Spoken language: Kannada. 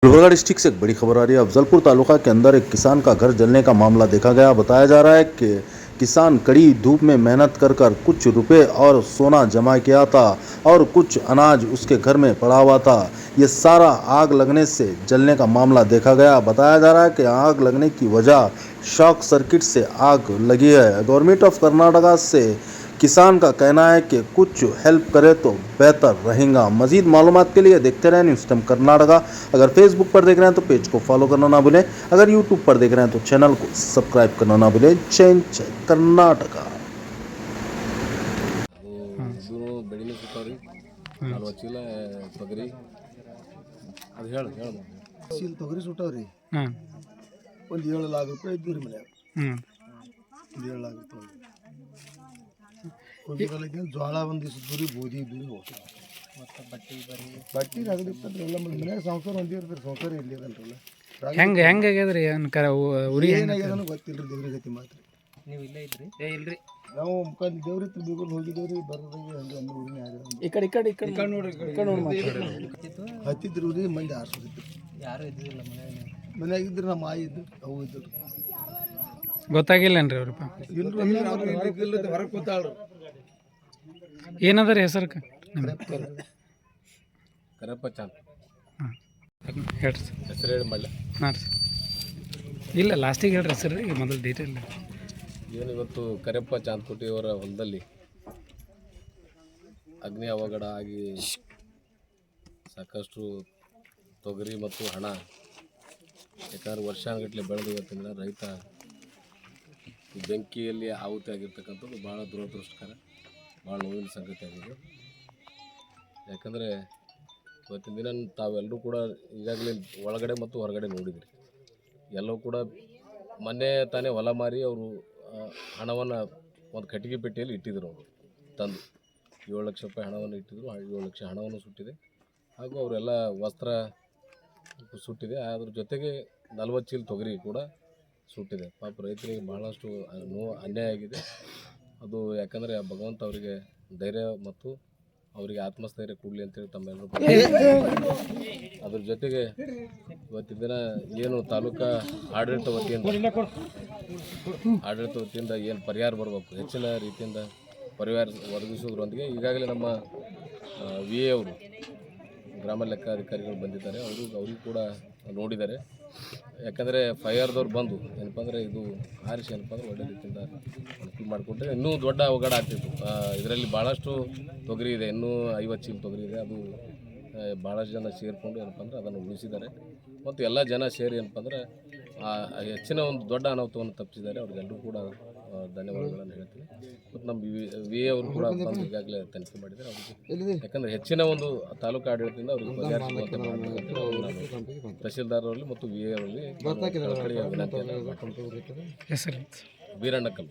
लोहरदगा डिस्ट्रिक्ट से एक बड़ी खबर आ रही है। अफजलपुर तालुका के अंदर एक किसान का घर जलने का मामला देखा गया। बताया जा रहा है कि किसान कड़ी धूप में मेहनत कर कुछ रुपए और सोना जमा किया था और कुछ अनाज उसके घर में पड़ा हुआ था। ये सारा आग लगने से जलने का मामला देखा गया। बताया जा रहा है कि आग लगने की वजह शॉर्ट सर्किट से आग लगी है। गवर्नमेंट ऑफ कर्नाटका से किसान का कहना है कि कुछ हेल्प करे तो बेहतर रहेगा। मजीद मालूमात के लिए देखते रहें न्यूज़ टाइम कर्नाटका। अगर फेसबुक पर देख रहे हैं तो पेज को फॉलो करना ना भूलें। अगर यूट्यूब पर देख रहे हैं तो चैनल को सब्सक्राइब करना ना भूलें। चेंज कर्नाटका। ಇದು ಬೆಳಿನ ಸುತ್ತಾವ್ರಿ 40 ಚೀಲ ತೊಗರಿ ಅದು ಹೇಳು ಚೀಲ ತೊಗರಿ ಸುಟ್ಟವ್ರಿ. ಒಂದು 7 ಲಕ್ಷ ರೂಪಾಯಿ ಇದ್ದು ರೀ ಮನ್ಯಾಗ. ಒಂದು 7 ಲಕ್ಷ ರೂಪಾಯಿ ಜೋಳ ಒಂದಿಷ್ಟು ಇದ್ದು ಗೋಧಿ ಇದ್ದು ಹೋಗ್ತದೆ. ಮತ್ತು ಬಟ್ಟೆ ಆಗದಿಪ್ಪಂದ್ರೆ ಎಲ್ಲ ಮನ್ಯಾಗ ಸಂಸಾರ ಒಂದೇ ಇರ್ತಾರೆ. ಸಂಸಾರ ಇಲ್ಲಿ ಅದಲ್ರಲ್ಲ ಹೆಂಗೆ ಆಗ್ಯದ್ರಿ ಉರಿ ಏನಾಗ್ಯದನೋ ಗೊತ್ತಿಲ್ಲ ರೀ. ದೇವ್ರ ಗತಿ ಮಾತ್ರ ನೀವು ಇಲ್ಲೇ ಇದ್ರಿ? ಇಲ್ರಿ, ನಾವು ಮುಖಾಂತರ ದೇವ್ರ ಹತ್ರ ಬೀಗರು ಹೋಗಿದ್ದೇವ್ರಿ. ಬರೋದಾಗಿ ಹಂಗೆ ಅಂದ್ರೆ ಉರಿನೇ ಆಗಿದೆ. ಈ ಕಡೆ ನೋಡಿ ಹತ್ತಿದ್ರು ರೀ. ಮಂದಿ ಆರಿಸೋದಿತ್ತು. ಯಾರು ಇದ್ದಿಲ್ಲ ಮನ್ಯಾಗ ಇದ್ರೆ ನಮ್ಮ ಆಯಿ ಇದ್ದು ಅವು ಇದ್ದರು. ಗೊತ್ತಾಗಿಲ್ಲನ್ರಿ ಅವ್ರಪ್ಪ? ಹೊರಗೆ ಕೂತಾಳ್ರು. ಏನದ ರೀ ಹೆಸರು? ಕರಪ್ಪ ಚಾಂದ್ ಹೇಳ್ರಿ ಸರ್. ಹೆಸರು ಹೇಳಿ ಮಾಡಲ. ಹಾಂ ರೀ, ಇಲ್ಲ ಲಾಸ್ಟಿಗೆ ಹೇಳ್ರಿ ಹೆಸರು ರೀ, ಮೊದಲು ಡೀಟೇಲ್. ಏನು ಇವತ್ತು ಕರಪ್ಪ ಚಾಂದ್ಕೋಟಿಯವರ ಹೊಲದಲ್ಲಿ ಅಗ್ನಿ ಅವಘಡ ಆಗಿ ಸಾಕಷ್ಟು ತೊಗರಿ ಮತ್ತು ಹಣ, ಯಾಕಂದ್ರೆ ವರ್ಷಾನುಗಟ್ಟಲೆ ಬೆಳೆದು ಇವತ್ತಿನ ರೈತ ಈ ಬೆಂಕಿಯಲ್ಲಿ ಆಹುತಿ ಆಗಿರ್ತಕ್ಕಂಥದ್ದು ಭಾಳ ದುರದೃಷ್ಟಕರ, ಭಾಳ ನೋವಿನ ಸಂಗತಿ ಆಗಿದೆ. ಯಾಕಂದರೆ ಇವತ್ತಿನ ದಿನ ತಾವೆಲ್ಲರೂ ಕೂಡ ಈಗಾಗಲೇ ಒಳಗಡೆ ಮತ್ತು ಹೊರಗಡೆ ನೋಡಿದ್ರಿ. ಎಲ್ಲವೂ ಕೂಡ ಮೊನ್ನೆ ತಾನೇ ಹೊಲ ಮಾರಿ ಅವರು ಹಣವನ್ನು ಒಂದು ಕಟ್ಟಿಗೆ ಪೆಟ್ಟಿಯಲ್ಲಿ ಇಟ್ಟಿದ್ದರು. ಅವರು ತಂದು 7 ಲಕ್ಷ ರೂಪಾಯಿ ಹಣವನ್ನು ಇಟ್ಟಿದ್ದರು. 7 ಲಕ್ಷ ಹಣವನ್ನು ಸುಟ್ಟಿದೆ. ಹಾಗೂ ಅವರೆಲ್ಲ ವಸ್ತ್ರ ಸುಟ್ಟಿದೆ. ಅದ್ರ ಜೊತೆಗೆ 40 ಚೀಲ ತೊಗರಿ ಕೂಡ ಸುಟ್ಟಿದೆ. ಪಾಪ ರೈತರಿಗೆ ಭಾಳಷ್ಟು ಅನ್ಯಾಯ ಆಗಿದೆ. ಅದು ಯಾಕಂದರೆ ಭಗವಂತ ಅವರಿಗೆ ಧೈರ್ಯ ಮತ್ತು ಅವರಿಗೆ ಆತ್ಮಸ್ಥೈರ್ಯ ಕೊಡಲಿ ಅಂತೇಳಿ ತಮ್ಮೆಲ್ಲರೂ. ಅದ್ರ ಜೊತೆಗೆ ಇವತ್ತಿನ ದಿನ ಏನು ತಾಲೂಕಾ ಆಡಳಿತ ವತಿಯಿಂದ ಏನು ಪರಿಹಾರ ಬರಬೇಕು, ಹೆಚ್ಚಿನ ರೀತಿಯಿಂದ ಪರಿಹಾರ ಒದಗಿಸೋದ್ರೊಂದಿಗೆ ಈಗಾಗಲೇ ನಮ್ಮ ವಿ ಎ ಅವರು, ಗ್ರಾಮ ಲೆಕ್ಕಾಧಿಕಾರಿಗಳು ಬಂದಿದ್ದಾರೆ. ಅವ್ರಿಗೂ ಕೂಡ ನೋಡಿದ್ದಾರೆ. ಯಾಕಂದರೆ ಫೈರ್ದವ್ರು ಬಂದು ಏನಪ್ಪ ಅಂದರೆ ಇದು ಆರಿಸಿ ಏನಪ್ಪ ಅಂದರೆ ಒಳ್ಳೆ ರೀತಿಯಿಂದ ಅನುಕೂಲ ಮಾಡಿಕೊಟ್ರೆ ಇನ್ನೂ ದೊಡ್ಡ ಅವಘಡ ಆಗ್ತಿತ್ತು. ಇದರಲ್ಲಿ ಭಾಳಷ್ಟು ತೊಗರಿ ಇದೆ, ಇನ್ನೂ 50 ಚೀಲ ತೊಗರಿ ಇದೆ. ಅದು ಭಾಳಷ್ಟು ಜನ ಸೇರಿಕೊಂಡು ಏನಪ್ಪ ಅಂದರೆ ಅದನ್ನು ಉಳಿಸಿದ್ದಾರೆ. ಮತ್ತು ಎಲ್ಲ ಜನ ಸೇರಿ ಏನಪ್ಪ ಅಂದರೆ ಹೆಚ್ಚಿನ ಒಂದು ದೊಡ್ಡ ಅನಾಹುತವನ್ನು ತಪ್ಪಿಸಿದ್ದಾರೆ. ಅವ್ರಿಗೆಲ್ಲರೂ ಕೂಡ ಧನ್ಯವಾದಗಳನ್ನು ಹೇಳ್ತೀನಿ. ಮತ್ತು ನಮ್ಮ ವಿ ಎ ಅವರು ಕೂಡ ಬಂದು ಈಗಾಗಲೇ ತನಿಖೆ ಮಾಡಿದ್ದಾರೆ. ಅವರಿಗೆ ಯಾಕಂದರೆ ಹೆಚ್ಚಿನ ಒಂದು ತಾಲೂಕು ಆಡಳಿತದಿಂದ ಅವರಿಗೆ ಪರಿಹರಿಸುವಂತೆ ಮಾಡಬೇಕಂತ ನಾನು ತಹಸೀಲ್ದಾರರಲ್ಲಿ ಮತ್ತು ವಿ ಎ ಅವರಲ್ಲಿ ವಿನಂತಿಯನ್ನು ಹೆಸರು ವೀರಣ್ಣಕಲ್.